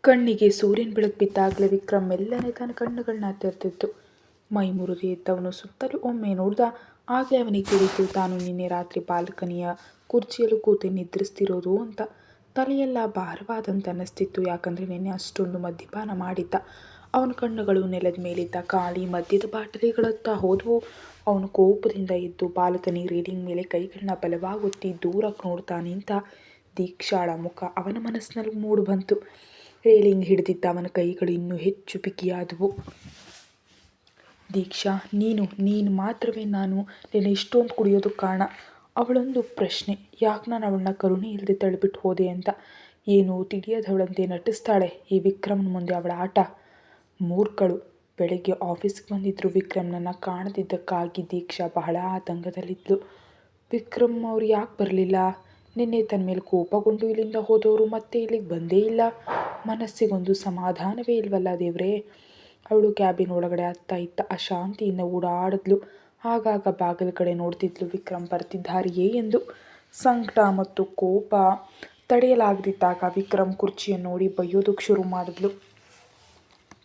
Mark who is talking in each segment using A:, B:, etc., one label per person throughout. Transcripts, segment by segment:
A: ಕಣ್ಣಿಗೆ ಸೂರ್ಯನ ಬೆಳಕು ಬಿದ್ದಾಗಲೇ ವಿಕ್ರಮ್ ಮೆಲ್ಲನೆ ತನ್ನ ಕಣ್ಣುಗಳನ್ನ ತೆರೆದಿತ್ತು. ಮೈ ಮುರುಗಿ ಎದ್ದವನು ಸುತ್ತಲೂ ಒಮ್ಮೆ ನೋಡ್ದ. ಆಗಲೇ ಅವನಿಗೆ ತಿಳಿತು ತಾನು ನಿನ್ನೆ ರಾತ್ರಿ ಬಾಲ್ಕನಿಯ ಕುರ್ಚಿಯಲ್ಲಿ ಕೂತು ನಿದ್ರಿಸ್ತಿರೋದು ಅಂತ. ತಲೆಯೆಲ್ಲ ಭಾರವಾದಂತ ಅನ್ನಿಸ್ತಿತ್ತು, ಯಾಕಂದರೆ ನಿನ್ನೆ ಅಷ್ಟೊಂದು ಮದ್ಯಪಾನ ಮಾಡಿದ್ದ. ಅವನ ಕಣ್ಣುಗಳು ನೆಲದ ಮೇಲಿದ್ದ ಖಾಲಿ ಮದ್ಯದ ಬಾಟಲಿಗಳತ್ತ ಹೋದವು. ಅವನು ಕೋಪದಿಂದ ಎದ್ದು ಬಾಲ್ಕನಿ ರೇಲಿಂಗ್ ಮೇಲೆ ಕೈಗಳನ್ನ ಬಲವಾಗೊತ್ತಿ ದೂರಕ್ಕೆ ನೋಡ್ತಾ ನಿಂತ. ದೀಕ್ಷಾಳ ಮುಖ ಅವನ ಮನಸ್ಸಿನಲ್ಲಿ ಮೂಡಿಬಂತು. ರೇಲಿಂಗ್ ಹಿಡಿದಿದ್ದ ಅವನ ಕೈಗಳು ಇನ್ನೂ ಹೆಚ್ಚು ಬಿಗಿಯಾದವು. ದೀಕ್ಷಾ, ನೀನು ಮಾತ್ರವೇ ನಾನು ನಿನ್ನೆ ಇಷ್ಟೊಂದು ಕುಡಿಯೋದಕ್ಕೆ ಕಾರಣ. ಅವಳೊಂದು ಪ್ರಶ್ನೆ, ಯಾಕೆ ನಾನು ಅವಳನ್ನ ಕರುಣೆ ಇಲ್ಲದೆ ತಳ್ಳಿಬಿಟ್ಟು ಹೋದೆ ಅಂತ. ಏನು ತಿಳಿಯದವಳಂತೆ ನಟಿಸ್ತಾಳೆ ಈ ವಿಕ್ರಮ್ನ ಮುಂದೆ ಅವಳ ಆಟ. ಮೂರ್ಖಳು. ಬೆಳಗ್ಗೆ ಆಫೀಸ್ಗೆ ಬಂದಿದ್ರು ವಿಕ್ರಮ್ನನ್ನ ಕಾಣದಿದ್ದಕ್ಕಾಗಿ ದೀಕ್ಷಾ ಬಹಳ ಆತಂಕದಲ್ಲಿದ್ಲು. ವಿಕ್ರಮ್ ಅವ್ರು ಯಾಕೆ ಬರಲಿಲ್ಲ? ನಿನ್ನೆ ತನ್ನ ಮೇಲೆ ಕೋಪಗೊಂಡು ಇಲ್ಲಿಂದ ಹೋದವರು ಮತ್ತೆ ಇಲ್ಲಿಗೆ ಬಂದೇ ಇಲ್ಲ. ಮನಸ್ಸಿಗೊಂದು ಸಮಾಧಾನವೇ ಇಲ್ವಲ್ಲ ದೇವ್ರೇ. ಅವಳು ಕ್ಯಾಬಿನ್ ಒಳಗಡೆ ಅತ್ತ ಇತ್ತ ಅಶಾಂತಿಯಿಂದ ಓಡಾಡಿದ್ಲು. ಆಗಾಗ ಬಾಗಿಲ ಕಡೆ ನೋಡ್ತಿದ್ಲು, ವಿಕ್ರಮ್ ಬರ್ತಿದ್ದಾರೆಯೇ ಎಂದು. ಸಂಕಟ ಮತ್ತು ಕೋಪ ತಡೆಯಲಾಗದಿದ್ದಾಗ ವಿಕ್ರಮ್ ಕುರ್ಚಿಯನ್ನು ನೋಡಿ ಬೈಯೋದಕ್ಕೆ ಶುರು ಮಾಡಿದ್ಲು.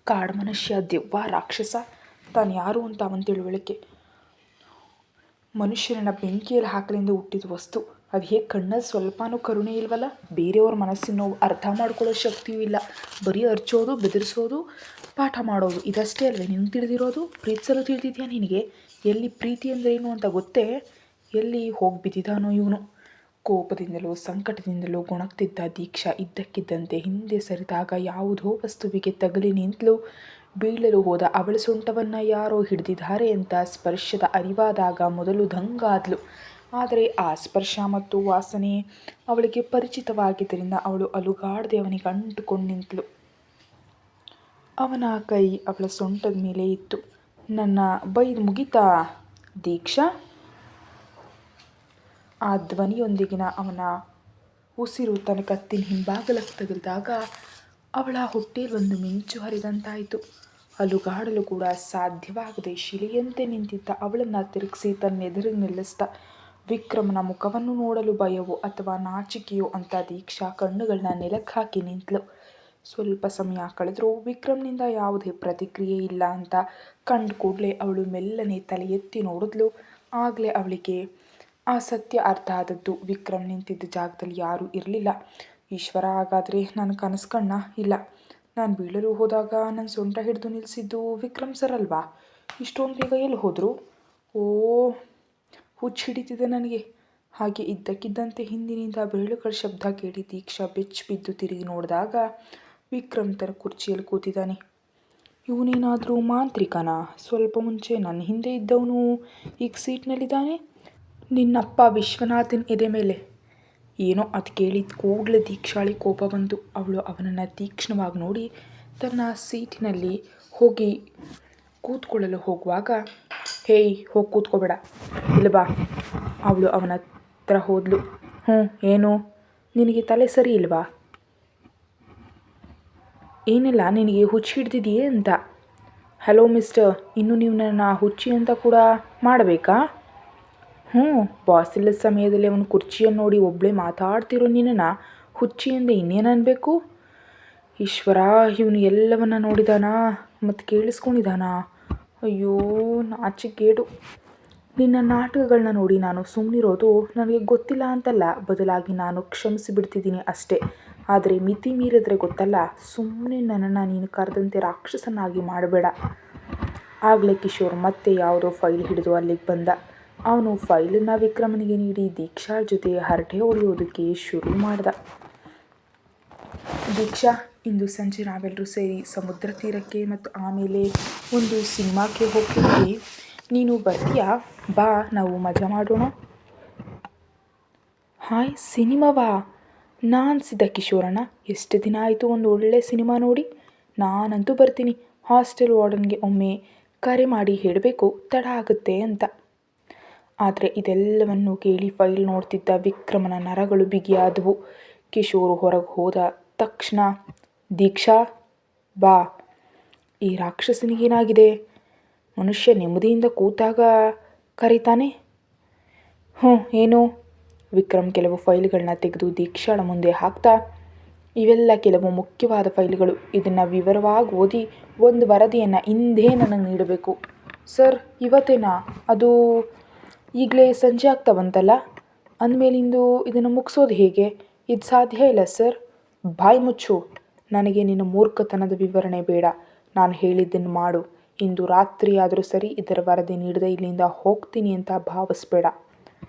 A: ಕಾಡು ಮನುಷ್ಯ, ದೆವ್ವ, ರಾಕ್ಷಸ, ತಾನು ಯಾರು ಅಂತ ಅವನ ತಿಳುವಳಿಕೆ. ಮನುಷ್ಯರನ್ನ ಬೆಂಕಿಯಲ್ಲಿ ಹಾಕಲಿಂದ ಹುಟ್ಟಿದ ವಸ್ತು. ಅದು ಹೇಗೆ ಕಣ್ಣಲ್ಲಿ ಸ್ವಲ್ಪನೂ ಕರುಣೆ ಇಲ್ವಲ್ಲ. ಬೇರೆಯವ್ರ ಮನಸ್ಸಿನ ಅರ್ಥ ಮಾಡ್ಕೊಳ್ಳೋ ಶಕ್ತಿಯೂ ಇಲ್ಲ. ಬರೀ ಅರ್ಚೋದು, ಬೆದರಿಸೋದು, ಪಾಠ ಮಾಡೋದು, ಇದಷ್ಟೇ ಅಲ್ವೇ ನಿನಗೆ ತಿಳಿದಿರೋದು? ಪ್ರೀತಿಸಲು ತಿಳಿದಿದೆಯಾ ನಿನಗೆ? ಎಲ್ಲಿ ಪ್ರೀತಿ ಅಂದರೆ ಏನು ಅಂತ ಗೊತ್ತೇ? ಎಲ್ಲಿ ಹೋಗಿ ಬಿದ್ದಿದ್ದಾನೋ ಇವನು. ಕೋಪದಿಂದಲೂ ಸಂಕಟದಿಂದಲೂ ಗೊಣಗ್ತಿದ್ದ ದೀಕ್ಷಾ ಇದ್ದಕ್ಕಿದ್ದಂತೆ ಹಿಂದೆ ಸರಿದಾಗ ಯಾವುದೋ ವಸ್ತುವಿಗೆ ತಗಲಿ ನಿಂತಲು. ಬೀಳಲು ಹೋದ ಅವಳ ಸೊಂಟವನ್ನು ಯಾರೋ ಹಿಡಿದಿದ್ದಾರೆ ಅಂತ ಸ್ಪರ್ಶದ ಅರಿವಾದಾಗ ಮೊದಲು ದಂಗಾದ್ಲು. ಆದರೆ ಆ ಸ್ಪರ್ಶ ಮತ್ತು ವಾಸನೆ ಅವಳಿಗೆ ಪರಿಚಿತವಾಗಿದ್ದರಿಂದ ಅವಳು ಅಲುಗಾಡದೆ ಅವನಿಗೆ ಅಂಟುಕೊಂಡು ನಿಂತಳು. ಅವನ ಕೈ ಅವಳ ಸೊಂಟದ ಮೇಲೆ ಇತ್ತು. ನನ್ನ ಬೈದು ಮುಗಿತಾ ದೀಕ್ಷಾ? ಆ ಧ್ವನಿಯೊಂದಿಗಿನ ಅವನ ಉಸಿರು ತನ್ನ ಕತ್ತಿನ ಹಿಂಭಾಗಲಕ್ಕೆ ತಗುಲಿದಾಗ ಅವಳ ಹೊಟ್ಟೆಯಲ್ಲಿ ಒಂದು ಮಿಂಚು ಹರಿದಂತಾಯಿತು. ಅಲುಗಾಡಲು ಕೂಡ ಸಾಧ್ಯವಾಗದೆ ಶಿಲೆಯಂತೆ ನಿಂತಿದ್ದ ಅವಳನ್ನು ತಿರುಗಿಸಿ ತನ್ನ ಎದುರಿಗೆ ನಿಲ್ಲಿಸಿದ. ವಿಕ್ರಮನ ಮುಖವನ್ನು ನೋಡಲು ಭಯವೋ ಅಥವಾ ನಾಚಿಕೆಯೋ ಅಂತ ದೀಕ್ಷಾ ಕಣ್ಣುಗಳನ್ನ ನೆಲಕ್ಕೆ ಹಾಕಿ ನಿಂತಳು. ಸ್ವಲ್ಪ ಸಮಯ ಕಳೆದರೂ ವಿಕ್ರಮ್ನಿಂದ ಯಾವುದೇ ಪ್ರತಿಕ್ರಿಯೆ ಇಲ್ಲ ಅಂತ ಕಂಡು ಕೂಡಲೇ ಅವಳು ಮೆಲ್ಲನೆ ತಲೆ ಎತ್ತಿ ನೋಡಿದ್ಲು. ಆಗಲೇ ಅವಳಿಗೆ ಆ ಸತ್ಯ ಅರ್ಥ ಆದದ್ದು. ವಿಕ್ರಮ್ ನಿಂತಿದ್ದ ಜಾಗದಲ್ಲಿ ಯಾರೂ ಇರಲಿಲ್ಲ. ಈಶ್ವರ, ಹಾಗಾದರೆ ನಾನು ಕನಸು ಕಣ್ಣ? ಇಲ್ಲ, ನಾನು ಬೀಳಲು ಹೋದಾಗ ನನ್ನ ಸೊಂಟ ಹಿಡಿದು ನಿಲ್ಲಿಸಿದ್ದು ವಿಕ್ರಮ್ ಸರ್ ಅಲ್ವಾ? ಇಷ್ಟೊಂದು ಬೇಗ ಎಲ್ಲಿ ಹೋದರು? ಓ, ಹುಚ್ಚು ಹಿಡಿತಿದೆ ನನಗೆ. ಹಾಗೆ ಇದ್ದಕ್ಕಿದ್ದಂತೆ ಹಿಂದಿನಿಂದ ಬೆರಳುಗಳ ಶಬ್ದ ಕೇಳಿ ದೀಕ್ಷಾ ಬೆಚ್ಚಿ ಬಿದ್ದು ತಿರುಗಿ ನೋಡಿದಾಗ ವಿಕ್ರಮ್ ತನ್ನ ಕುರ್ಚಿಯಲ್ಲಿ ಕೂತಿದ್ದಾನೆ. ಇವನೇನಾದರೂ ಮಾಂತ್ರಿಕನಾ? ಸ್ವಲ್ಪ ಮುಂಚೆ ನನ್ನ ಹಿಂದೆ ಇದ್ದವನು ಈಗ ಸೀಟ್ನಲ್ಲಿದ್ದಾನೆ. ನಿನ್ನಪ್ಪ ವಿಶ್ವನಾಥನ್ ಎದೆ ಮೇಲೆ. ಏನೋ ಅದು ಕೇಳಿದ ಕೂಡಲೇ ದೀಕ್ಷಾಳಿ ಕೋಪ ಬಂತು. ಅವಳು ಅವನನ್ನು ತೀಕ್ಷ್ಣವಾಗಿ ನೋಡಿ ತನ್ನ ಸೀಟಿನಲ್ಲಿ ಹೋಗಿ ಕೂತ್ಕೊಳ್ಳಲು ಹೋಗುವಾಗ, ಹೇಯ್, ಹೋಗಿ ಕೂತ್ಕೋಬೇಡ, ಇಲ್ಲ ಬಾ. ಅವಳು ಅವನ ಹತ್ರ ಹೋದ್ಲು. ಏನು, ನಿನಗೆ ತಲೆ ಸರಿ ಇಲ್ವಾ? ಏನಿಲ್ಲ, ನಿನಗೆ ಹುಚ್ಚು ಹಿಡ್ದಿದೆಯೇ ಅಂತ. ಹಲೋ ಮಿಸ್ಟರ್, ಇನ್ನು ನೀವು ನನ್ನ ಹುಚ್ಚಿ ಅಂತ ಕೂಡ ಮಾಡಬೇಕಾ? ಬಾಸ್ ಇಲ್ಲದ ಸಮಯದಲ್ಲಿ ಅವನು ಕುರ್ಚಿಯನ್ನು ನೋಡಿ ಒಬ್ಬಳೇ ಮಾತಾಡ್ತಿರೋ ನಿನ್ನನ್ನು ಹುಚ್ಚಿ ಎಂದೇ ಇನ್ನೇನು ಅನ್ಬೇಕು? ಈಶ್ವರ, ಇವನು ಎಲ್ಲವನ್ನ ನೋಡಿದಾನಾ ಮತ್ತು ಕೇಳಿಸ್ಕೊಂಡಿದ್ದಾನಾ? ಅಯ್ಯೋ, ನಾಚಿಕೇಡು. ನಿನ್ನ ನಾಟಕಗಳನ್ನ ನೋಡಿ ನಾನು ಸುಮ್ಮನಿರೋದು ನನಗೆ ಗೊತ್ತಿಲ್ಲ ಅಂತಲ್ಲ, ಬದಲಾಗಿ ನಾನು ಕ್ಷಮಿಸಿ ಬಿಡ್ತಿದ್ದೀನಿ ಅಷ್ಟೇ. ಆದರೆ ಮಿತಿ ಮೀರಿದ್ರೆ ಗೊತ್ತಲ್ಲ, ಸುಮ್ಮನೆ ನನ್ನನ್ನು ನೀನು ಕರೆದಂತೆ ರಾಕ್ಷಸನಾಗಿ ಮಾಡಬೇಡ. ಆಗಲೇ ಕಿಶೋರ್ ಮತ್ತೆ ಯಾವುದೋ ಫೈಲ್ ಹಿಡಿದು ಅಲ್ಲಿಗೆ ಬಂದ. ಅವನು ಫೈಲನ್ನು ವಿಕ್ರಮನಿಗೆ ನೀಡಿ ದೀಕ್ಷಾಳ ಜೊತೆ ಹರಟೆ ಹೊಡೆಯೋದಕ್ಕೆ ಶುರು ಮಾಡ್ದ. ದೀಕ್ಷಾ, ಇಂದು ಸಂಜೆ ನಾವೆಲ್ಲರೂ ಸೇರಿ ಸಮುದ್ರ ತೀರಕ್ಕೆ ಮತ್ತು ಆಮೇಲೆ ಒಂದು ಸಿನಿಮಾಕ್ಕೆ ಹೋಗ್ತಿದ್ವಿ. ನೀನು ಬರ್ತೀಯಾ? ಬಾ, ನಾವು ಮಜಾ ಮಾಡೋಣ. ಹಾಯ್, ಸಿನಿಮಾವಾ? ನಾನು ಸಿದ್ಧ ಕಿಶೋರಣ್ಣ. ಎಷ್ಟು ದಿನ ಆಯಿತು ಒಂದು ಒಳ್ಳೆ ಸಿನಿಮಾ ನೋಡಿ. ನಾನಂತೂ ಬರ್ತೀನಿ. ಹಾಸ್ಟೆಲ್ ವಾರ್ಡನ್ಗೆ ಒಮ್ಮೆ ಕರೆ ಮಾಡಿ ಹೇಳಬೇಕು, ತಡ ಆಗುತ್ತೆ ಅಂತ. ಆದರೆ ಇದೆಲ್ಲವನ್ನು ಕೇಳಿ ಫೈಲ್ ನೋಡ್ತಿದ್ದ ವಿಕ್ರಮನ ನರಗಳು ಬಿಗಿಯಾದವು. ಕಿಶೋರು ಹೊರಗೆ ಹೋದ ತಕ್ಷಣ, ದೀಕ್ಷಾ ಬಾ. ಈ ರಾಕ್ಷಸನಿಗೇನಾಗಿದೆ? ಮನುಷ್ಯ ನೆಮ್ಮದಿಯಿಂದ ಕೂತಾಗ ಕರೀತಾನೆ. ಏನು? ವಿಕ್ರಮ್ ಕೆಲವು ಫೈಲ್ಗಳನ್ನ ತೆಗೆದು ದೀಕ್ಷಾಳ ಮುಂದೆ ಹಾಕ್ತಾ, ಇವೆಲ್ಲ ಕೆಲವು ಮುಖ್ಯವಾದ ಫೈಲ್ಗಳು. ಇದನ್ನು ವಿವರವಾಗಿ ಓದಿ ಒಂದು ವರದಿಯನ್ನು ಇಂದೇ ನನಗೆ ನೀಡಬೇಕು. ಸರ್, ಇವತ್ತೇನಾ? ಅದು ಈಗಲೇ ಸಂಜೆ ಆಗ್ತಾ ಬಂತಲ್ಲ. ಅಂದಮೇಲಿಂದು ಇದನ್ನು ಮುಗಿಸೋದು ಹೇಗೆ? ಇದು ಸಾಧ್ಯ ಇಲ್ಲ ಸರ್. ಬಾಯಿ ಮುಚ್ಚು. ನನಗೆ ನಿನ್ನ ಮೂರ್ಖತನದ ವಿವರಣೆ ಬೇಡ. ನಾನು ಹೇಳಿದ್ದನ್ನು ಮಾಡು. ಇಂದು ರಾತ್ರಿ ಆದರೂ ಸರಿ ಇದರ ವರದಿ ನೀಡದೆ ಇಲ್ಲಿಂದ ಹೋಗ್ತೀನಿ ಅಂತ ಭಾವಿಸ್ಬೇಡ.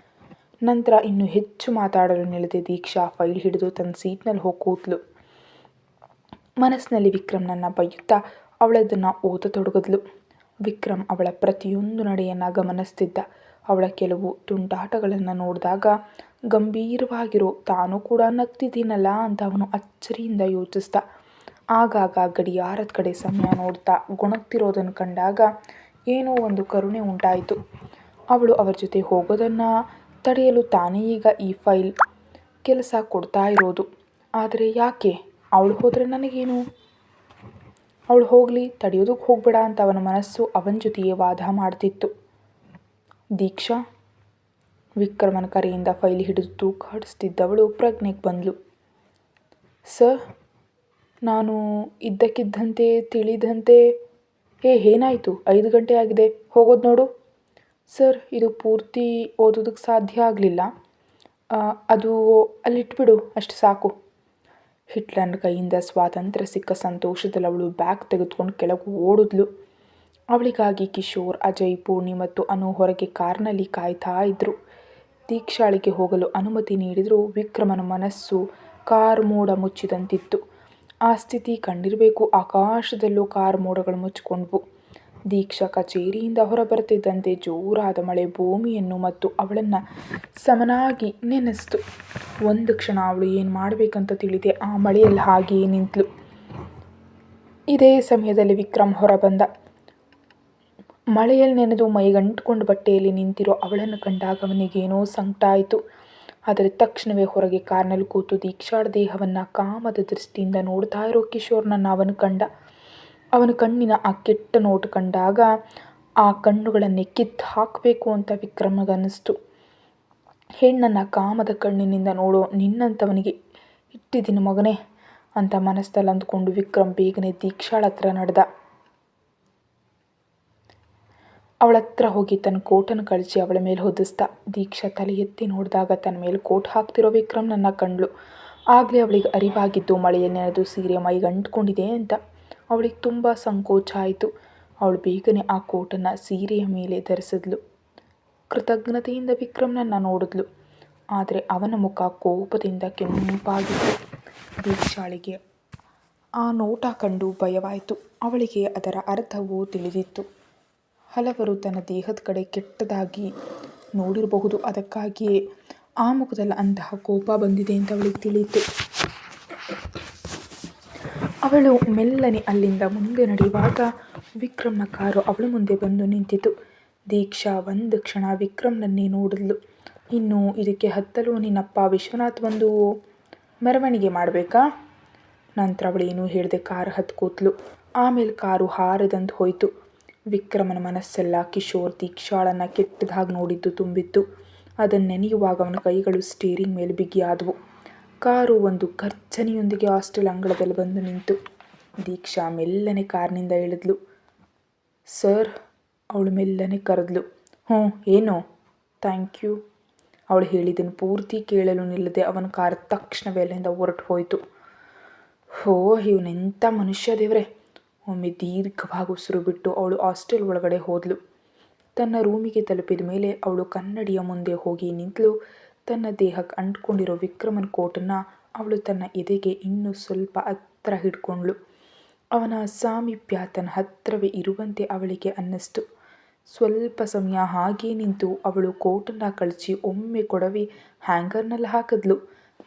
A: ನಂತರ ಇನ್ನೂ ಹೆಚ್ಚು ಮಾತಾಡಲು ನಿಲ್ಲದೆ ದೀಕ್ಷಾ ಫೈಲ್ ಹಿಡಿದು ತನ್ನ ಸೀಟ್ನಲ್ಲಿ ಹೋಗಿ ಕೂತ್ಲು. ಮನಸ್ಸಿನಲ್ಲಿ ವಿಕ್ರಮ್ನನ್ನು ಬೈಯುತ್ತಾ ಅವಳದನ್ನು ಓದತೊಡಗಿದ್ಲು. ವಿಕ್ರಮ್ ಅವಳ ಪ್ರತಿಯೊಂದು ನಡೆಯನ್ನು ಗಮನಿಸ್ತಿದ್ದ. ಅವಳ ಕೆಲವು ತುಂಟಾಟಗಳನ್ನು ನೋಡಿದಾಗ ಗಂಭೀರವಾಗಿರೋ ತಾನು ಕೂಡ ನಗ್ತಿದ್ದೀನಲ್ಲ ಅಂತ ಅವನು ಅಚ್ಚರಿಯಿಂದ ಯೋಚಿಸ್ದ. ಆಗಾಗ ಗಡಿಯಾರದ ಕಡೆ ಸಮಯ ನೋಡ್ತಾ ಗೊಣಗ್ತಿರೋದನ್ನು ಕಂಡಾಗ ಏನೋ ಒಂದು ಕರುಣೆ ಉಂಟಾಯಿತು. ಅವಳು ಅವರ ಜೊತೆ ಹೋಗೋದನ್ನು ತಡೆಯಲು ತಾನೇ ಈಗ ಈ ಫೈಲ್ ಕೆಲಸ ಕೊಡ್ತಾ ಇರೋದು. ಆದರೆ ಯಾಕೆ? ಅವಳು ಹೋದರೆ ನನಗೇನು? ಅವಳು ಹೋಗಲಿ, ತಡೆಯೋದಕ್ಕೆ ಹೋಗಬೇಡ ಅಂತ ಅವನ ಮನಸ್ಸು ಅವನ ಜೊತೆಯೇ ವಾದ ಮಾಡ್ತಿತ್ತು. ದೀಕ್ಷಾ, ವಿಕ್ರಮನ ಕರೆಯಿಂದ ಫೈಲ್ ಹಿಡಿದು ತೂಕಾಡಿಸ್ತಿದ್ದವಳು ಪ್ರಜ್ಞೆಗೆ ಬಂದಳು. ಸರ್, ನಾನು ಇದ್ದಕ್ಕಿದ್ದಂತೆ ತಿಳಿದಂತೆ ಏನಾಯಿತು? 5 ಗಂಟೆ ಆಗಿದೆ, ಹೋಗೋದು ನೋಡು. ಸರ್, ಇದು ಪೂರ್ತಿ ಓದೋದಕ್ಕೆ ಸಾಧ್ಯ ಆಗಲಿಲ್ಲ. ಅದು ಅಲ್ಲಿಟ್ಬಿಡು, ಅಷ್ಟು ಸಾಕು. ಹಿಟ್ಲರ್ನ ಕೈಯಿಂದ ಸ್ವಾತಂತ್ರ್ಯ ಸಿಕ್ಕ ಸಂತೋಷದಲ್ಲಿ ಅವಳು ಬ್ಯಾಗ್ ತೆಗೆದುಕೊಂಡು ಕೆಳಗೆ ಓಡಿದ್ಲು. ಅವಳಿಗಾಗಿ ಕಿಶೋರ್, ಅಜಯ್, ಪೂರ್ಣಿ ಮತ್ತು ಅನು ಹೊರಗೆ ಕಾರ್ನಲ್ಲಿ ಕಾಯ್ತಾ ಇದ್ದರು. ದೀಕ್ಷಾಳಿಗೆ ಹೋಗಲು ಅನುಮತಿ ನೀಡಿದರೂ ವಿಕ್ರಮನ ಮನಸ್ಸು ಕಾರ್ ಮೋಡ ಮುಚ್ಚಿದಂತಿತ್ತು. ಆ ಸ್ಥಿತಿ ಕಂಡಿರಬೇಕು. ಆಕಾಶದಲ್ಲೂ ಕಾರ್ ಮೋಡಗಳು ಮುಚ್ಚಿಕೊಂಡ್ವು. ದೀಕ್ಷಾ ಕಚೇರಿಯಿಂದ ಹೊರಬರ್ತಿದ್ದಂತೆ ಜೋರಾದ ಮಳೆ ಭೂಮಿಯನ್ನು ಮತ್ತು ಅವಳನ್ನು ಸಮನಾಗಿ ನೆನೆಸ್ತು. ಒಂದು ಕ್ಷಣ ಅವಳು ಏನು ಮಾಡಬೇಕಂತ ತಿಳಿದೆ ಆ ಮಳೆಯಲ್ಲಿ ಹಾಗೆಯೇ ನಿಂತಳು. ಇದೇ ಸಮಯದಲ್ಲಿ ವಿಕ್ರಮ್ ಹೊರಬಂದ. ಮಳೆಯಲ್ಲಿ ನೆನೆದು ಮೈಗಂಟ್ಕೊಂಡು ಬಟ್ಟೆಯಲ್ಲಿ ನಿಂತಿರೋ ಅವಳನ್ನು ಕಂಡಾಗ ಅವನಿಗೇನೋ ಸಂಕಟ ಆಯಿತು. ಆದರೆ ತಕ್ಷಣವೇ ಹೊರಗೆ ಕಾರ್ನಲ್ಲಿ ಕೂತು ದೀಕ್ಷಾಳ ದೇಹವನ್ನು ಕಾಮದ ದೃಷ್ಟಿಯಿಂದ ನೋಡ್ತಾ ಇರೋ ಕಿಶೋರ್ನನ್ನು ಅವನು ಕಂಡ. ಅವನ ಕಣ್ಣಿನ ಆ ಕೆಟ್ಟ ನೋಟು ಕಂಡಾಗ ಆ ಕಣ್ಣುಗಳನ್ನೇ ಕಿತ್ತು ಹಾಕಬೇಕು ಅಂತ ವಿಕ್ರಮಗನ್ನಿಸ್ತು. ಹೆಣ್ಣನ್ನು ಕಾಮದ ಕಣ್ಣಿನಿಂದ ನೋಡೋ ನಿನ್ನಂಥವನಿಗೆ ಇಟ್ಟಿದ್ದೀನಿ ಮಗನೇ ಅಂತ ಮನಸ್ಸಲ್ಲಿ ಅಂದ್ಕೊಂಡು ವಿಕ್ರಮ್ ಬೇಗನೆ ದೀಕ್ಷಾಳ ಹತ್ರ ನಡೆದ. ಅವಳ ಹತ್ರ ಹೋಗಿ ತನ್ನ ಕೋಟನ್ನು ಕಳಚಿ ಅವಳ ಮೇಲೆ ಹೊದಿಸ್ದ. ದೀಕ್ಷಾ ತಲೆ ಎತ್ತಿ ನೋಡಿದಾಗ ತನ್ನ ಮೇಲೆ ಕೋಟ್ ಹಾಕ್ತಿರೋ ವಿಕ್ರಮ್ನನ್ನು ಕಂಡ್ಳು. ಆಗಲೇ ಅವಳಿಗೆ ಅರಿವಾಗಿದ್ದು ಮಳೆಯಲ್ಲಿ ನೆನೆದು ಸೀರೆ ಮೈಗಂಟ್ಕೊಂಡಿದೆ ಅಂತ. ಅವಳಿಗೆ ತುಂಬ ಸಂಕೋಚ ಆಯಿತು. ಅವಳು ಬೇಗನೆ ಆ ಕೋಟನ್ನು ಸೀರೆಯ ಮೇಲೆ ಧರಿಸಿದ್ಲು. ಕೃತಜ್ಞತೆಯಿಂದ ವಿಕ್ರಮ್ನನ್ನು ನೋಡಿದ್ಲು. ಆದರೆ ಅವನ ಮುಖ ಕೋಪದಿಂದ ಕೆಂಪಾಗಿತ್ತು. ದೀಕ್ಷಾಳಿಗೆ ಆ ನೋಟ ಕಂಡು ಭಯವಾಯಿತು. ಅವಳಿಗೆ ಅದರ ಅರ್ಥವೂ ತಿಳಿದಿತ್ತು. ಹಲವರು ತನ್ನ ದೇಹದ ಕಡೆ ಕೆಟ್ಟದಾಗಿ ನೋಡಿರಬಹುದು. ಅದಕ್ಕಾಗಿಯೇ ಆ ಮುಖದಲ್ಲಿ ಅಂತಹ ಕೋಪ ಬಂದಿದೆ ಅಂತ ಅವಳಿಗೆ ತಿಳಿಯಿತು. ಅವಳು ಮೆಲ್ಲನೆ ಅಲ್ಲಿಂದ ಮುಂದೆ ನಡೆಯುವಾಗ ವಿಕ್ರಮ್ನ ಕಾರು ಅವಳ ಮುಂದೆ ಬಂದು ನಿಂತಿತು. ದೀಕ್ಷಾ ಒಂದು ಕ್ಷಣ ವಿಕ್ರಮ್ನನ್ನೇ ನೋಡಿದ್ಲು. ಇನ್ನು ಇದಕ್ಕೆ ಹತ್ತಲು ನಿನ್ನಪ್ಪ ವಿಶ್ವನಾಥ್ ಒಂದು ಮೆರವಣಿಗೆ ಮಾಡಬೇಕಾ? ನಂತರ ಅವಳೇನೂ ಹೇಳದೆ ಕಾರು ಹತ್ತು ಕೂತ್ಲು. ಆಮೇಲೆ ಕಾರು ಹಾರದಂತ ಹೋಯಿತು. ವಿಕ್ರಮನ ಮನಸ್ಸೆಲ್ಲ ಕಿಶೋರ್ ದೀಕ್ಷಾಳನ್ನು ಕೆಟ್ಟದಾಗಿ ನೋಡಿದ್ದು ತುಂಬಿತ್ತು. ಅದನ್ನು ನೆನೆಯುವಾಗ ಅವನ ಕೈಗಳು ಸ್ಟೀರಿಂಗ್ ಮೇಲೆ ಬಿಗಿಯಾದವು. ಕಾರು ಒಂದು ಗರ್ಜನೆಯೊಂದಿಗೆ ಹಾಸ್ಟೆಲ್ ಅಂಗಳದಲ್ಲಿ ಬಂದು ನಿಂತು. ದೀಕ್ಷಾ ಮೆಲ್ಲನೆ ಕಾರ್ನಿಂದ ಇಳಿದ್ಲು. ಸರ್, ಅವಳು ಮೆಲ್ಲನೆ ಕರೆದ್ಲು. ಏನು? Thank you. ಅವಳು ಹೇಳಿದ್ದನ್ನು ಪೂರ್ತಿ ಕೇಳಲು ನಿಲ್ಲದೆ ಅವನ ಕಾರ್ ತಕ್ಷಣವೇ ಅಲ್ಲಿಂದ ಹೊರಟು ಹೋಯಿತು. ಇವನೆಂಥ ಮನುಷ್ಯ ದೇವ್ರೆ! ಒಮ್ಮೆ ದೀರ್ಘವಾಗಿ ಉಸಿರು ಬಿಟ್ಟು ಅವಳು ಹಾಸ್ಟೆಲ್ ಒಳಗಡೆ ಹೋದ್ಲು. ತನ್ನ ರೂಮಿಗೆ ತಲುಪಿದ ಮೇಲೆ ಅವಳು ಕನ್ನಡಿಯ ಮುಂದೆ ಹೋಗಿ ನಿಂತಳು. ತನ್ನ ದೇಹಕ್ಕೆ ಅಂಟ್ಕೊಂಡಿರೋ ವಿಕ್ರಮನ ಕೋಟನ್ನು ಅವಳು ತನ್ನ ಎದೆಗೆ ಇನ್ನೂ ಸ್ವಲ್ಪ ಹತ್ತಿರ ಹಿಡ್ಕೊಂಡ್ಳು. ಅವನ ಸಾಮೀಪ್ಯ ತನ್ನ ಹತ್ತಿರವೇ ಇರುವಂತೆ ಅವಳಿಗೆ ಅನ್ನಿಸ್ತು. ಸ್ವಲ್ಪ ಸಮಯ ಹಾಗೇ ನಿಂತು ಅವಳು ಕೋಟನ್ನು ಕಳಚಿ ಒಮ್ಮೆ ಕೊಡವಿ ಹ್ಯಾಂಗರ್ನಲ್ಲಿ ಹಾಕಿದ್ಲು.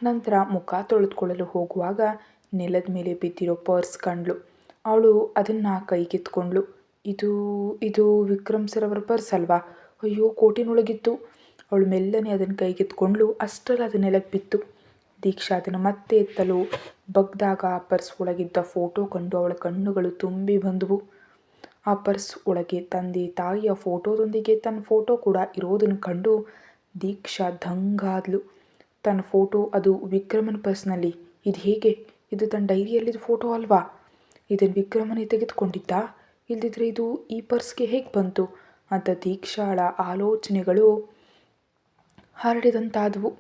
A: ನಂತರ ಮುಖ ತೊಳೆದುಕೊಳ್ಳಲು ಹೋಗುವಾಗ ನೆಲದ ಮೇಲೆ ಬಿದ್ದಿರೋ ಪರ್ಸ್ ಕಂಡ್ಳು. ಅವಳು ಅದನ್ನು ಕೈಗೆತ್ಕೊಂಡ್ಳು. ಇದು ವಿಕ್ರಮ್ ಸರ್ ಅವರ ಪರ್ಸ್ ಅಲ್ವಾ? ಅಯ್ಯೋ, ಕೋಟಿನೊಳಗಿತ್ತು. ಅವಳು ಮೆಲ್ಲನೆ ಅದನ್ನು ಕೈಗೆತ್ಕೊಂಡ್ಳು. ಅಷ್ಟರಲ್ಲಿ ಅದು ನೆಲಕ್ಕೆ ಬಿತ್ತು. ದೀಕ್ಷಾ ಅದನ್ನು ಮತ್ತೆ ಎತ್ತಲು ಬಗ್ದಾಗ ಆ ಪರ್ಸ್ ಒಳಗಿದ್ದ ಫೋಟೋ ಕಂಡು ಅವಳ ಕಣ್ಣುಗಳು ತುಂಬಿ ಬಂದವು. ಆ ಪರ್ಸ್ ಒಳಗೆ ತಂದೆ ತಾಯಿಯ ಫೋಟೋದೊಂದಿಗೆ ತನ್ನ ಫೋಟೋ ಕೂಡ ಇರೋದನ್ನು ಕಂಡು ದೀಕ್ಷಾ ದಂಗಾದ್ಲು. ತನ್ನ ಫೋಟೋ ಅದು ವಿಕ್ರಮನ ಪರ್ಸ್ನಲ್ಲಿ. ಇದು ಹೇಗೆ? ಇದು ತನ್ನ ಡೈರಿಯಲ್ಲಿದ್ದ ಫೋಟೋ ಅಲ್ವಾ? ಇದನ್ನು ವಿಕ್ರಮನೇ ತೆಗೆದುಕೊಂಡಿದ್ದ, ಇಲ್ದಿದ್ರೆ ಇದು ಈ ಪರ್ಸ್ಗೆ ಹೇಗೆ ಬಂತು ಅಂತ ದೀಕ್ಷಾಳ ಆಲೋಚನೆಗಳು ಹರಡಿದಂತಾದವು.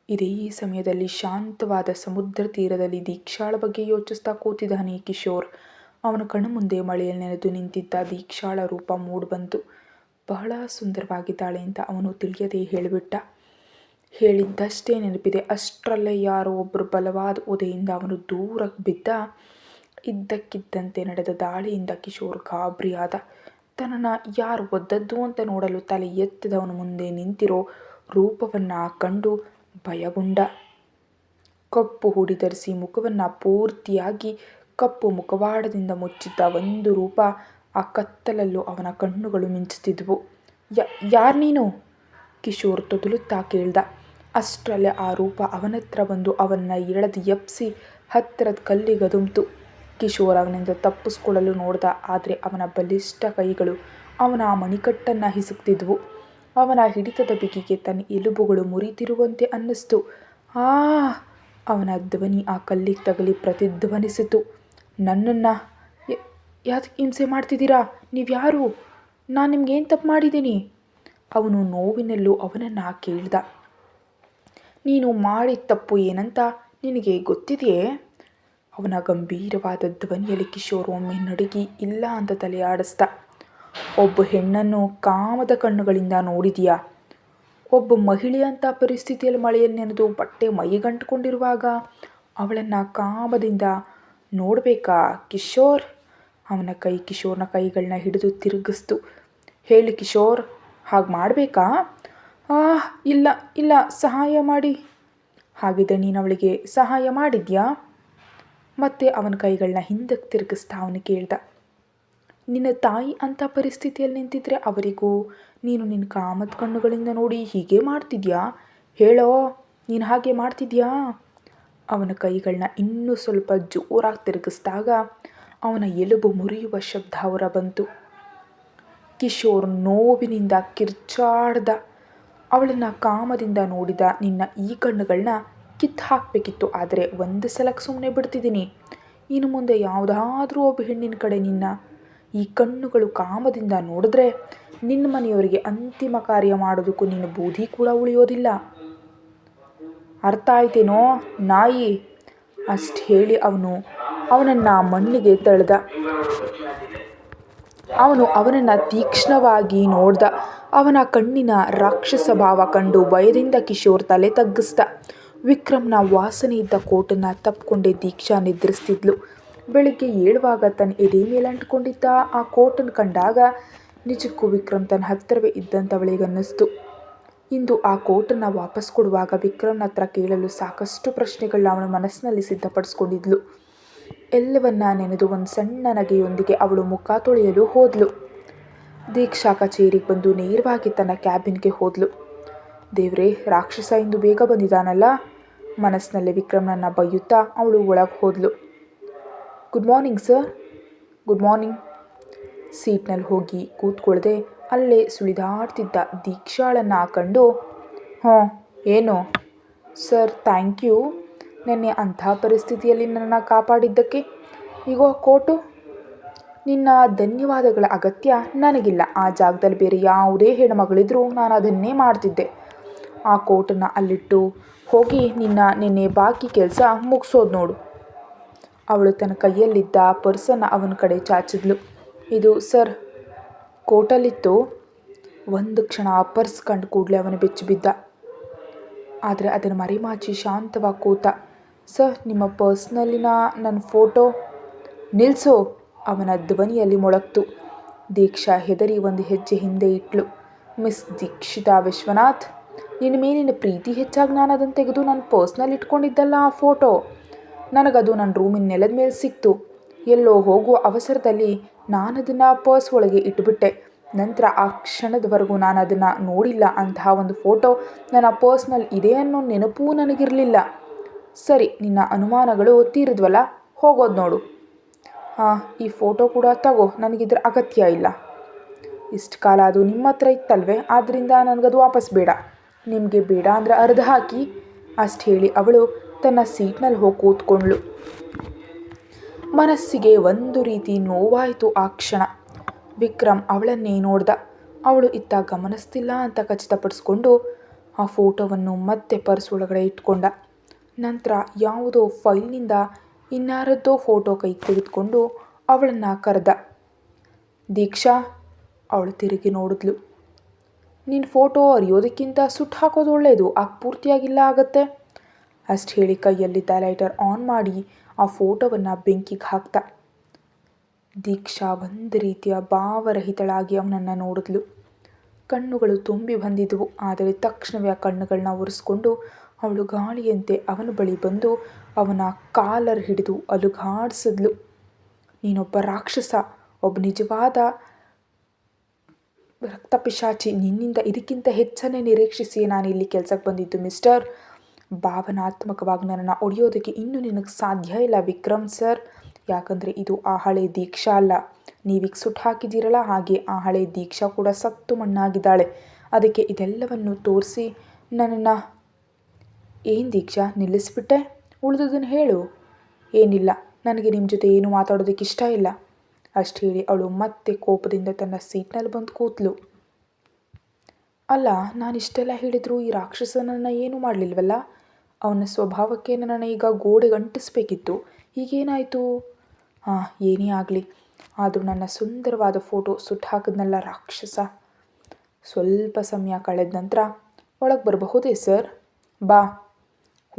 A: ಇದೇ ಈ ಸಮಯದಲ್ಲಿ ಶಾಂತವಾದ ಸಮುದ್ರ ತೀರದಲ್ಲಿ ದೀಕ್ಷಾಳ ಬಗ್ಗೆ ಯೋಚಿಸ್ತಾ ಕೂತಿದ್ದಾನೆ ಕಿಶೋರ್. ಅವನ ಕಣ್ಣು ಮುಂದೆ ಮಳೆಯಲ್ಲಿ ನೆನೆದು ನಿಂತಿದ್ದ ದೀಕ್ಷಾಳ ರೂಪ ಮೂಡಿಬಂತು. ಬಹಳ ಸುಂದರವಾಗಿದ್ದಾಳೆ ಅಂತ ಅವನು ತಿಳಿಯದೆ ಹೇಳಿಬಿಟ್ಟ. ಹೇಳಿದ್ದಷ್ಟೇ ನೆನಪಿದೆ. ಅಷ್ಟರಲ್ಲೇ ಯಾರೋ ಒಬ್ಬರು ಬಲವಾದ ಒದೆಯಿಂದ ಅವನು ದೂರಕ್ಕೆ ಬಿದ್ದ. ಇದ್ದಕ್ಕಿದ್ದಂತೆ ನಡೆದ ದಾಳಿಯಿಂದ ಕಿಶೋರ್ ಗಾಬರಿಯಾದ. ತನ್ನನ್ನು ಯಾರು ಒದ್ದದ್ದು ಅಂತ ನೋಡಲು ತಲೆ ಎತ್ತಿದವನ ಮುಂದೆ ನಿಂತಿರೋ ರೂಪವನ್ನು ಕಂಡು ಭಯಗೊಂಡ. ಕಪ್ಪು ಹುಡಿ ಧರಿಸಿ ಮುಖವನ್ನು ಪೂರ್ತಿಯಾಗಿ ಕಪ್ಪು ಮುಖವಾಡದಿಂದ ಮುಚ್ಚಿದ್ದ ಒಂದು ರೂಪ. ಆ ಕತ್ತಲಲ್ಲೂ ಅವನ ಕಣ್ಣುಗಳು ಮಿಂಚುತ್ತಿದ್ವು. ಯಾರು ನೀನು? ಕಿಶೋರ್ ತೊದಲುತ್ತಾ ಕೇಳ್ದ. ಅಷ್ಟರಲ್ಲೇ ಆ ರೂಪ ಅವನತ್ರ ಬಂದು ಅವನನ್ನು ಎಳೆದು ಎಪ್ಸಿ ಹತ್ತಿರದ ಕಲ್ಲಿಗದುಮ್ತು. ಕಿಶೋರ್ ಅವನಿಂದ ತಪ್ಪಿಸ್ಕೊಳ್ಳಲು ನೋಡ್ದ. ಆದರೆ ಅವನ ಬಲಿಷ್ಠ ಕೈಗಳು ಅವನ ಮಣಿಕಟ್ಟನ್ನು ಹಿಸುಕ್ತಿದ್ವು. ಅವನ ಹಿಡಿತದ ಬಿಗಿಗೆ ತನ್ನ ಎಲುಬುಗಳು ಮುರಿತಿರುವಂತೆ ಅನ್ನಿಸ್ತು. ಆ ಅವನ ಧ್ವನಿ ಆ ಕಲ್ಲಿಗೆ ತಗಲಿ ಪ್ರತಿಧ್ವನಿಸಿತು. ನನ್ನನ್ನು ಯಾಕೆ ಹಿಂಸೆ ಮಾಡ್ತಿದ್ದೀರಾ? ನೀವು ಯಾರು? ನಾನು ನಿಮ್ಗೇನು ತಪ್ಪು ಮಾಡಿದ್ದೀನಿ? ಅವನು ನೋವಿನಲ್ಲೂ ಅವನನ್ನು ಕೇಳ್ದ. ನೀನು ಮಾಡಿದ ತಪ್ಪು ಏನಂತ ನಿನಗೆ ಗೊತ್ತಿದೆಯೇ? ಅವನ ಗಂಭೀರವಾದ ಧ್ವನಿಯಲ್ಲಿ ಕಿಶೋರ್ ಒಮ್ಮೆ ನಡುಗಿ ಇಲ್ಲ ಅಂತ ತಲೆ ಆಡಿಸ್ದ. ಒಬ್ಬ ಹೆಣ್ಣನ್ನು ಕಾಮದ ಕಣ್ಣುಗಳಿಂದ ನೋಡಿದೀಯಾ? ಒಬ್ಬ ಮಹಿಳೆಯಂಥ ಪರಿಸ್ಥಿತಿಯಲ್ಲಿ ಮಳೆಯಲ್ಲಿ ನೆನೆದು ಬಟ್ಟೆ ಮೈಗಂಟ್ಕೊಂಡಿರುವಾಗ ಅವಳನ್ನು ಕಾಮದಿಂದ ನೋಡಬೇಕಾ ಕಿಶೋರ್? ಅವನ ಕೈ ಕಿಶೋರ್ನ ಕೈಗಳನ್ನ ಹಿಡಿದು ತಿರುಗಿಸ್ತು. ಹೇಳಿ ಕಿಶೋರ್, ಹಾಗೆ ಮಾಡಬೇಕಾ? ಇಲ್ಲ ಇಲ್ಲ, ಸಹಾಯ ಮಾಡಿ. ಹಾಗಿದ್ದರೆ ನೀನು ಅವಳಿಗೆ ಸಹಾಯ ಮಾಡಿದ್ಯಾ? ಮತ್ತೆ ಅವನ ಕೈಗಳನ್ನ ಹಿಂದಕ್ಕೆ ತಿರುಗಿಸ್ತಾ ಅವನು ಕೇಳ್ದ. ನಿನ್ನ ತಾಯಿ ಅಂಥ ಪರಿಸ್ಥಿತಿಯಲ್ಲಿ ನಿಂತಿದ್ರೆ ಅವರಿಗೂ ನೀನು ನಿನ್ನ ಕಾಮದ ಕಣ್ಣುಗಳಿಂದ ನೋಡಿ ಹೀಗೆ ಮಾಡ್ತಿದ್ಯಾ? ಹೇಳೋ, ನೀನು ಹಾಗೆ ಮಾಡ್ತಿದ್ಯಾ? ಅವನ ಕೈಗಳನ್ನ ಇನ್ನೂ ಸ್ವಲ್ಪ ಜೋರಾಗಿ ತಿರುಗಿಸಿದಾಗ ಅವನ ಎಲುಬು ಮುರಿಯುವ ಶಬ್ದ ಹೊರ ಬಂತು. ಕಿಶೋರ್ ನೋವಿನಿಂದ ಕಿರ್ಚಾಡ್ದ. ಅವಳನ್ನು ಕಾಮದಿಂದ ನೋಡಿದ ನಿನ್ನ ಈ ಕಣ್ಣುಗಳನ್ನ ಕಿತ್ತು ಹಾಕಬೇಕಿತ್ತು, ಆದರೆ ಒಂದು ಸಲಕ್ಕೆ ಸುಮ್ಮನೆ ಬಿಡ್ತಿದ್ದೀನಿ. ಇನ್ನು ಮುಂದೆ ಯಾವುದಾದ್ರೂ ಒಬ್ಬ ಹೆಣ್ಣಿನ ಕಡೆ ನಿನ್ನ ಈ ಕಣ್ಣುಗಳು ಕಾಮದಿಂದ ನೋಡಿದ್ರೆ ನಿನ್ನ ಮನೆಯವರಿಗೆ ಅಂತಿಮ ಕಾರ್ಯ ಮಾಡೋದಕ್ಕೂ ನಿನ್ನ ಬೂದಿ ಕೂಡ ಉಳಿಯೋದಿಲ್ಲ. ಅರ್ಥ ಆಯ್ತೇನೋ ನಾಯಿ? ಅಷ್ಟು ಹೇಳಿ ಅವನನ್ನು ಮಣ್ಣಿಗೆ ತಳ್ದ. ಅವನನ್ನು ತೀಕ್ಷ್ಣವಾಗಿ ನೋಡ್ದ. ಅವನ ಕಣ್ಣಿನ ರಾಕ್ಷಸ ಭಾವ ಕಂಡು ಭಯದಿಂದ ಕಿಶೋರ್ ತಲೆ ತಗ್ಗಿಸ್ದ. ವಿಕ್ರಮ್ನ ವಾಸನೆ ಇದ್ದ ಕೋಟನ್ನು ತಪ್ಪಿಕೊಂಡೇ ದೀಕ್ಷಾ ನಿದ್ರಿಸ್ತಿದ್ಲು. ಬೆಳಿಗ್ಗೆ ಏಳುವಾಗ ತನ್ನ ಎದೆ ಮೇಲೆ ಅಂಟ್ಕೊಂಡಿದ್ದ ಆ ಕೋಟನ್ನು ಕಂಡಾಗ ನಿಜಕ್ಕೂ ವಿಕ್ರಮ್ ತನ್ನ ಹತ್ತಿರವೇ ಇದ್ದಂಥವಳಿಗನ್ನಿಸ್ತು. ಇಂದು ಆ ಕೋಟನ್ನು ವಾಪಸ್ ಕೊಡುವಾಗ ವಿಕ್ರಮ್ನ ಹತ್ರ ಕೇಳಲು ಸಾಕಷ್ಟು ಪ್ರಶ್ನೆಗಳನ್ನ ಅವನ ಮನಸ್ಸಿನಲ್ಲಿ ಸಿದ್ಧಪಡಿಸ್ಕೊಂಡಿದ್ಲು. ಎಲ್ಲವನ್ನ ನೆನೆದು ಒಂದು ಸಣ್ಣ ನಗೆಯೊಂದಿಗೆ ಅವಳು ಮುಖ ತೊಳೆಯಲು ಹೋದ್ಲು. ದೀಕ್ಷಾ ಕಚೇರಿಗೆ ಬಂದು ನೇರವಾಗಿ ತನ್ನ ಕ್ಯಾಬಿನ್ಗೆ ಹೋದ್ಲು. ದೇವ್ರೇ, ರಾಕ್ಷಸ ಇಂದು ಬೇಗ ಬಂದಿದ್ದಾನಲ್ಲ. ಮನಸ್ಸಿನಲ್ಲೇ ವಿಕ್ರಮ್ನನ್ನು ಬೈಯುತ್ತಾ ಅವಳು ಒಳಗೆ ಹೋದ್ಲು. Good morning sir. Good morning. ಸೀಟ್ನಲ್ಲಿ ಹೋಗಿ ಕೂತ್ಕೊಳ್ದೆ ಅಲ್ಲೇ ಸುಳಿದಾಡ್ತಿದ್ದ ದೀಕ್ಷಾಳನ್ನು ಕಂಡು, ಏನು ಸರ್, ಥ್ಯಾಂಕ್ ಯು. ನೆನ್ನೆ ಅಂಥ ಪರಿಸ್ಥಿತಿಯಲ್ಲಿ ನನ್ನನ್ನು ಕಾಪಾಡಿದ್ದಕ್ಕೆ. ಈಗೋ ಕೋಟು. ನಿನ್ನ ಧನ್ಯವಾದಗಳ ಅಗತ್ಯ ನನಗಿಲ್ಲ. ಆ ಜಾಗದಲ್ಲಿ ಬೇರೆ ಯಾವುದೇ ಹೆಣ್ಮಗಳಿದ್ರೂ ನಾನು ಅದನ್ನೇ ಮಾಡ್ತಿದ್ದೆ. ಆ ಕೋಟನ್ನು ಅಲ್ಲಿಟ್ಟು ಹೋಗಿ ನಿನ್ನೆ ಬಾಕಿ ಕೆಲಸ ಮುಗಿಸೋದು ನೋಡು. ಅವಳು ತನ್ನ ಕೈಯಲ್ಲಿದ್ದ ಪರ್ಸನ್ನು ಅವನ ಕಡೆ ಚಾಚಿದ್ಲು. ಇದು ಸರ್, ಕೋಟಲ್ಲಿತ್ತು. ಒಂದು ಕ್ಷಣ ಆ ಪರ್ಸ್ ಕಂಡು ಕೂಡಲೇ ಅವನು ಬೆಚ್ಚಿಬಿದ್ದ. ಆದರೆ ಅದನ್ನು ಮರೆಮಾಚಿ ಶಾಂತವಾಗಿ ಕೂತ. ಸರ್, ನಿಮ್ಮ ಪರ್ಸ್ನಲ್ಲಿನ ನನ್ನ ಫೋಟೋ. ನಿಲ್ಲಿಸು, ಅವನ ಧ್ವನಿಯಲ್ಲಿ ಮೊಳಗ್ತು. ದೀಕ್ಷಾ ಹೆದರಿ ಒಂದು ಹೆಜ್ಜೆ ಹಿಂದೆ ಇಟ್ಲು. ಮಿಸ್ ದೀಕ್ಷಿತಾ ವಿಶ್ವನಾಥ್, ನಿನ್ನ ಮೇಲಿನ ಪ್ರೀತಿ ಹೆಚ್ಚಾಗಿ ನಾನು ಅದನ್ನು ತೆಗೆದು ನನ್ನ ಪರ್ಸ್ನಲ್ಲಿ ಇಟ್ಕೊಂಡಿದ್ದಲ್ಲ ಆ ಫೋಟೋ. ನನಗದು ನನ್ನ ರೂಮಿನ ನೆಲದ ಮೇಲೆ ಸಿಕ್ತು. ಎಲ್ಲೋ ಹೋಗುವ ಅವಸರದಲ್ಲಿ ನಾನು ಅದನ್ನು ಪರ್ಸ್ ಒಳಗೆ ಇಟ್ಟುಬಿಟ್ಟೆ. ನಂತರ ಆ ಕ್ಷಣದವರೆಗೂ ನಾನು ಅದನ್ನು ನೋಡಿಲ್ಲ. ಅಂತಹ ಒಂದು ಫೋಟೋ ನನ್ನ ಪರ್ಸ್ನಲ್ಲಿ ಇದೆ ಅನ್ನೋ ನೆನಪೂ ನನಗಿರಲಿಲ್ಲ. ಸರಿ, ನಿನ್ನ ಅನುಮಾನಗಳು ತೀರಿದ್ವಲ್ಲ, ಹೋಗೋದು ನೋಡು. ಈ ಫೋಟೋ ಕೂಡ ತಗೋ, ನನಗಿದ್ರ ಅಗತ್ಯ ಇಲ್ಲ. ಇಷ್ಟು ಕಾಲ ಅದು ನಿಮ್ಮ ಹತ್ರ ಇತ್ತಲ್ವೇ, ಆದ್ದರಿಂದ ನನಗದು ವಾಪಸ್ ಬೇಡ. ನಿಮಗೆ ಬೇಡ ಅಂದರೆ ಅರ್ಧ ಹಾಕಿ. ಅಷ್ಟು ಹೇಳಿ ಅವಳು ತನ್ನ ಸೀಟ್ನಲ್ಲಿ ಹೋಗಿ ಕೂತ್ಕೊಂಡ್ಳು. ಮನಸ್ಸಿಗೆ ಒಂದು ರೀತಿ ನೋವಾಯಿತು ಆ ಕ್ಷಣ. ವಿಕ್ರಮ್ ಅವಳನ್ನೇ ನೋಡ್ದ. ಅವಳು ಇತ್ತ ಗಮನಿಸ್ತಿಲ್ಲ ಅಂತ ಖಚಿತಪಡಿಸ್ಕೊಂಡು ಆ ಫೋಟೋವನ್ನು ಮತ್ತೆ ಪರ್ಸ್ ಒಳಗಡೆ ಇಟ್ಕೊಂಡ. ನಂತರ ಯಾವುದೋ ಫೈಲ್ನಿಂದ ಇನ್ಯಾರದ್ದೋ ಫೋಟೋ ಕೈಗೆ ತೆಗೆದುಕೊಂಡು ಅವಳನ್ನು ಕರೆದ. ದೀಕ್ಷಾ, ಅವಳು ತಿರುಗಿ ನೋಡಿದ್ಲು. ನಿನ್ನ ಫೋಟೋ ಅರಿಯೋದಕ್ಕಿಂತ ಸುಟ್ಟು ಹಾಕೋದು ಒಳ್ಳೆಯದು, ಪೂರ್ತಿಯಾಗಿಲ್ಲ ಆಗತ್ತೆ. ಅಷ್ಟು ಹೇಳಿ ಕೈಯಲ್ಲಿದ್ದ ಲೈಟರ್ ಆನ್ ಮಾಡಿ ಆ ಫೋಟೋವನ್ನು ಬೆಂಕಿಗೆ ಹಾಕ್ತ. ದೀಕ್ಷಾ ಒಂದು ರೀತಿಯ ಭಾವರಹಿತಳಾಗಿ ಅವನನ್ನು ನೋಡಿದ್ಲು. ಕಣ್ಣುಗಳು ತುಂಬಿ ಬಂದಿದ್ದವು. ಆದರೆ ತಕ್ಷಣವೇ ಆ ಕಣ್ಣುಗಳನ್ನ ಒರೆಸ್ಕೊಂಡು ಅವಳು ಗಾಳಿಯಂತೆ ಅವನ ಬಳಿ ಬಂದು ಅವನ ಕಾಲರ್ ಹಿಡಿದು ಅಲುಗಾಡಿಸಿದ್ಲು. ನೀನೊಬ್ಬ ರಾಕ್ಷಸ, ಒಬ್ಬ ನಿಜವಾದ ರಕ್ತಪಿಶಾಚಿ. ನಿನ್ನಿಂದ ಇದಕ್ಕಿಂತ ಹೆಚ್ಚನ್ನೇ ನಿರೀಕ್ಷಿಸಿ ನಾನು ಇಲ್ಲಿ ಕೆಲಸಕ್ಕೆ ಬಂದಿದ್ದು ಮಿಸ್ಟರ್. ಭಾವನಾತ್ಮಕವಾಗಿ ನನ್ನನ್ನು ಒಡೆಯೋದಕ್ಕೆ ಇನ್ನೂ ನಿನಗೆ ಸಾಧ್ಯ ಇಲ್ಲ ವಿಕ್ರಮ್ ಸರ್. ಯಾಕಂದರೆ ಇದು ಆ ಹಳೆ ದೀಕ್ಷಾ ಅಲ್ಲ. ನೀವೀಗ ಸುಟ್ಟು ಹಾಕಿದ್ದೀರಲ್ಲ, ಹಾಗೆ ಆ ಹಳೆ ದೀಕ್ಷಾ ಕೂಡ ಸತ್ತು ಮಣ್ಣಾಗಿದ್ದಾಳೆ. ಅದಕ್ಕೆ ಇದೆಲ್ಲವನ್ನು ತೋರಿಸಿ ನನ್ನನ್ನು... ಏನು ದೀಕ್ಷಾ, ನಿಲ್ಲಿಸ್ಬಿಟ್ಟೆ? ಉಳಿದುದನ್ನು ಹೇಳು. ಏನಿಲ್ಲ, ನನಗೆ ನಿಮ್ಮ ಜೊತೆ ಏನು ಮಾತಾಡೋದಕ್ಕೆ ಇಷ್ಟ ಇಲ್ಲ. ಅಷ್ಟು ಹೇಳಿ ಅವಳು ಮತ್ತೆ ಕೋಪದಿಂದ ತನ್ನ ಸೀಟ್ನಲ್ಲಿ ಬಂದು ಕೂತ್ಲು. ಅಲ್ಲ, ನಾನು ಇಷ್ಟೆಲ್ಲ ಹೇಳಿದ್ರು ಈ ರಾಕ್ಷಸನನ್ನು ಏನೂ ಮಾಡಲಿಲ್ವಲ್ಲ. ಅವನ ಸ್ವಭಾವಕ್ಕೆ ನನ್ನನ್ನು ಈಗ ಗೋಡೆಗೆ ಅಂಟಿಸ್ಬೇಕಿತ್ತು. ಈಗೇನಾಯಿತು? ಏನೇ ಆಗಲಿ, ಆದರೂ ನನ್ನ ಸುಂದರವಾದ ಫೋಟೋ ಸುಟ್ಟು ಹಾಕಿದ್ನಲ್ಲ ರಾಕ್ಷಸ. ಸ್ವಲ್ಪ ಸಮಯ ಕಳೆದ ನಂತರ ಒಳಗೆ ಬರಬಹುದೇ ಸರ್? ಬಾ.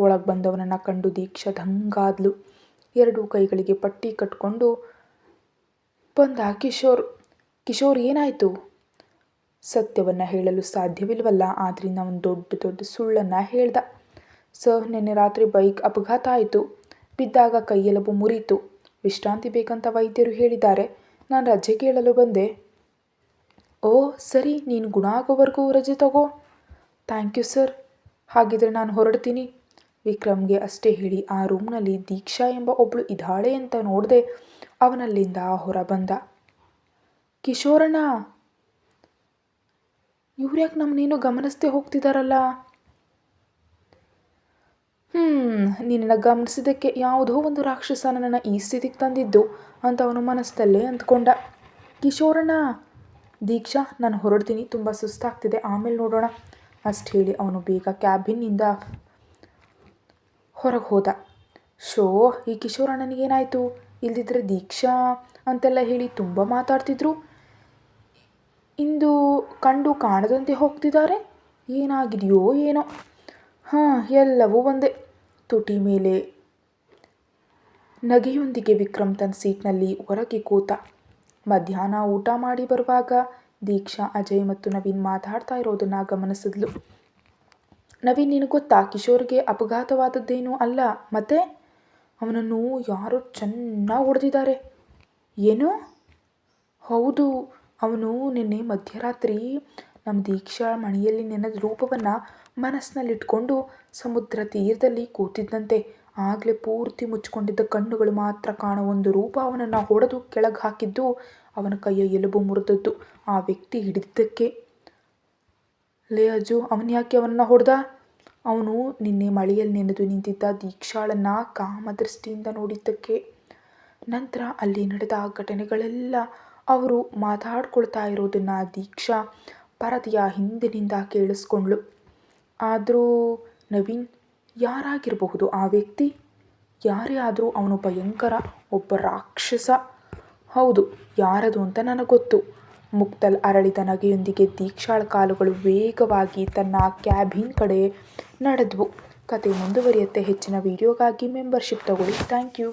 A: ಒಳಗೆ ಬಂದವನನ್ನು ಕಂಡು ದೀಕ್ಷಾ ದಂಗಾದ್ಲು. ಎರಡೂ ಕೈಗಳಿಗೆ ಪಟ್ಟಿ ಕಟ್ಕೊಂಡು ಬಂದ ಕಿಶೋರ್ ಏನಾಯಿತು? ಸತ್ಯವನ್ನು ಹೇಳಲು ಸಾಧ್ಯವಿಲ್ವಲ್ಲ, ಆದ್ದರಿಂದ ಅವನು ದೊಡ್ಡ ಸುಳ್ಳನ್ನು ಹೇಳ್ದ. ಸರ್, ನಿನ್ನೆ ರಾತ್ರಿ ಬೈಕ್ ಅಪಘಾತ ಆಯಿತು. ಬಿದ್ದಾಗ ಕೈಯೆಲುಬು ಮುರಿಯಿತು. ವಿಶ್ರಾಂತಿ ಬೇಕಂತ ವೈದ್ಯರು ಹೇಳಿದ್ದಾರೆ. ನಾನು ರಜೆ ಕೇಳಲು ಬಂದೆ. ಓ ಸರಿ, ನೀನು ಗುಣ ಆಗೋವರೆಗೂ ರಜೆ ತಗೋ. Thank you sir. ಹಾಗಿದ್ರೆ ನಾನು ಹೊರಡ್ತೀನಿ. ವಿಕ್ರಮ್ಗೆ ಅಷ್ಟೇ ಹೇಳಿ ಆ ರೂಮ್ನಲ್ಲಿ ದೀಕ್ಷಾ ಎಂಬ ಒಬ್ಬಳು ಇದ್ದಾಳೆ ಅಂತ ನೋಡದೆ ಅವನಲ್ಲಿಂದ ಹೊರ ಬಂದ. ಕಿಶೋರಣ್ಣ, ಇವ್ರ್ಯಾಕೆ ನಮ್ಮನ್ನೇನು ಗಮನಿಸದೆ ಹೋಗ್ತಿದ್ದಾರಲ್ಲ? ನಿನ್ನನ್ನು ಗಮನಿಸಿದ್ದಕ್ಕೆ ಯಾವುದೋ ಒಂದು ರಾಕ್ಷಸ ನನ್ನನ್ನು ಈ ಸ್ಥಿತಿಗೆ ತಂದಿದ್ದು ಅಂತ ಅವನು ಮನಸ್ಸಲ್ಲೇ ಅಂದ್ಕೊಂಡ. ಕಿಶೋರಣ್ಣ. ದೀಕ್ಷಾ, ನಾನು ಹೊರಡ್ತೀನಿ, ತುಂಬ ಸುಸ್ತಾಗ್ತಿದೆ, ಆಮೇಲೆ ನೋಡೋಣ. ಅಷ್ಟು ಹೇಳಿ ಅವನು ಬೇಗ ಕ್ಯಾಬಿನ್ನಿಂದ ಹೊರಗೆ ಹೋದ. ಈ ಕಿಶೋರಣ್ಣನಿಗೇನಾಯಿತು? ಇಲ್ದಿದ್ರೆ ದೀಕ್ಷಾ ಅಂತೆಲ್ಲ ಹೇಳಿ ತುಂಬ ಮಾತಾಡ್ತಿದ್ರು. ಇಂದು ಕಂಡು ಕಾಣದಂತೆ ಹೋಗ್ತಿದ್ದಾರೆ. ಏನಾಗಿದೆಯೋ ಏನೋ. ಎಲ್ಲವೂ ಒಂದೇ. ತುಟಿ ಮೇಲೆ ನಗೆಯೊಂದಿಗೆ ವಿಕ್ರಮ್ ತನ್ನ ಸೀಟ್ನಲ್ಲಿ ಹೊರಗೆ ಕೂತ. ಮಧ್ಯಾಹ್ನ ಊಟ ಮಾಡಿ ಬರುವಾಗ ದೀಕ್ಷಾ, ಅಜಯ್ ಮತ್ತು ನವೀನ್ ಮಾತಾಡ್ತಾ ಇರೋದನ್ನು ಗಮನಿಸಿದ್ಲು. ನವೀನ್, ನಿನಗೆ ಗೊತ್ತಾ, ಕಿಶೋರ್ಗೆ ಅಪಘಾತವಾದದ್ದೇನೂ ಅಲ್ಲ. ಮತ್ತೆ ಅವನನ್ನು ಯಾರೋ ಚೆನ್ನಾಗಿ ಹೊಡೆದಿದ್ದಾರೆ. ಏನು? ಹೌದು, ಅವನು ನಿನ್ನೆ ಮಧ್ಯರಾತ್ರಿ ನಮ್ಮ ದೀಕ್ಷಾ ಮಣಿಯಲ್ಲಿ ನೆನೆದ ರೂಪವನ್ನು ಮನಸ್ಸಿನಲ್ಲಿಟ್ಕೊಂಡು ಸಮುದ್ರ ತೀರದಲ್ಲಿ ಕೂತಿದ್ದಂತೆ. ಆಗಲೇ ಪೂರ್ತಿ ಮುಚ್ಕೊಂಡಿದ್ದ ಕಣ್ಣುಗಳು ಮಾತ್ರ ಕಾಣೋ ಒಂದು ರೂಪ ಅವನನ್ನು ಹೊಡೆದು ಕೆಳಗೆ ಹಾಕಿದ್ದು. ಅವನ ಕೈಯ ಎಲುಬು ಮುರಿದದ್ದು ಆ ವ್ಯಕ್ತಿ ಹಿಡಿದಿದ್ದಕ್ಕೆ. ಲೇ ಅಜ್ಜು, ಅವನು ಯಾಕೆ ಅವನನ್ನು ಹೊಡೆದ? ಅವನು ನಿನ್ನೆ ಮಳೆಯಲ್ಲಿ ನೆನೆದು ನಿಂತಿದ್ದ ದೀಕ್ಷಾಳನ್ನು ಕಾಮದೃಷ್ಟಿಯಿಂದ ನೋಡಿದ್ದಕ್ಕೆ. ನಂತರ ಅಲ್ಲಿ ನಡೆದ ಘಟನೆಗಳೆಲ್ಲ ಅವರು ಮಾತಾಡ್ಕೊಳ್ತಾ ಇರೋದನ್ನು ದೀಕ್ಷಾ ಪರದೆಯ ಹಿಂದಿನಿಂದ ಕೇಳಿಸ್ಕೊಂಡ್ಳು. ಆದರೂ ನವೀನ್, ಯಾರಾಗಿರಬಹುದು ಆ ವ್ಯಕ್ತಿ? ಯಾರೇ ಆದರೂ ಅವನು ಭಯಂಕರ, ಒಬ್ಬ ರಾಕ್ಷಸ. ಹೌದು, ಯಾರದು ಅಂತ ನನಗೆ ಗೊತ್ತು. ಮುಕ್ತಲ್ ಅರಳಿದ ನಗೆಯೊಂದಿಗೆ ದೀಕ್ಷಾಳ ಕಾಲುಗಳು ವೇಗವಾಗಿ ತನ್ನ ಕ್ಯಾಬಿನ್ ಕಡೆ ನಡೆದ್ವು. ಕತೆ ಮುಂದುವರಿಯುತ್ತೆ. ಹೆಚ್ಚಿನ ವಿಡಿಯೋಗಾಗಿ ಮೆಂಬರ್ಶಿಪ್ ತಗೊಳ್ಳಿ. Thank you.